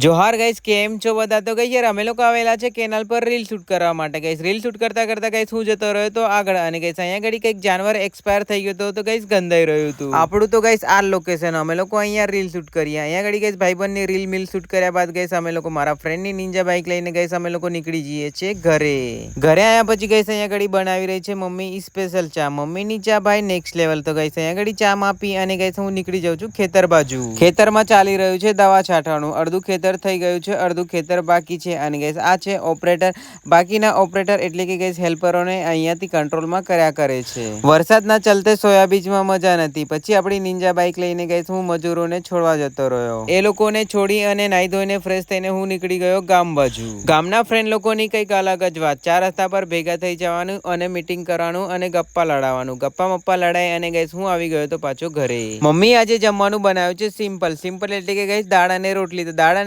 Johar guys, કેમ છો બધા? તો ગાઈસ યાર અમે લોકો આવેલા છે કેનાલ પર રીલ શૂટ કરવા માટે. ગાઈસ રીલ શૂટ કરતા કરતા ગાઈસ હું જતો રહ્યો તો આગળ, અને ગાઈસ અહીંયા ઘડી કંઈક જાનવર એક્સપાયર થઈ ગયો તો ગાઈસ ગંધાઈ રહ્યું હતું. આપણું તો ગાઈસ આ લોકેશન, અમે લોકો અહીંયા રીલ શૂટ કરીએ. અહીંયા ઘડી ગાઈસ ભાઈબંધની રીલ મિલ શૂટ કર્યા બાદ ગાઈસ અમે લોકો મારા ફ્રેન્ડની નિંજા બાઇક લઈને ગાઈસ અમે લોકો નીકળી જઈએ છીએ ઘરે. ઘરે આવ્યા પછી ગાઈસ અહીંયા ઘડી બનાવી રહી છે મમ્મી સ્પેશિયલ ચા. મમ્મીની ચા ભાઈ નેક્સ્ટ લેવલ. તો ગાઈસ અહીંયા ઘડી ચા માં પી અને ગાઈસ હું નીકળી જાઉં છું ખેતર બાજુ. ખેતરમાં ચાલી રહ્યું છે દવા છાંટવાનું. અડધું ખેતર થઈ ગયું છે, અડધું ખેતર બાકી છે. અને ગાઈસ આ છે ઓપરેટર. બાકીના ઓપરેટર એટલે કે ગાઈસ હેલ્પરોને અહીંયાથી કંટ્રોલમાં કર્યા કરે છે. વરસાદના ચલતે સોયાબીનમાં મજા નથી. પછી આપણી નિંજા બાઇક લઈને ગાઈસ હું મજૂરોને છોડવા જતો રહ્યો. એ લોકોને છોડી અને નાહી ધોઈને ફ્રેશ થઈને હું નીકળી ગયો ગામ બાજુ. ગામના ફ્રેન્ડ લોકોની કંઈક અલગ જ વાત. ચાર રસ્તા પર ભેગા થઈ જવાનું અને મીટિંગ કરવાનું અને ગપ્પા લડાવવાનું. ગપ્પા મપ્પા લડાઈ અને ગાઈસ હું આવી ગયો તો પાછો ઘરે. મમ્મી આજે જમવાનું બનાવ્યું છે સિમ્પલ. સિમ્પલ એટલે કે ગાઈસ દાળ અને રોટલી. તો દાળ અને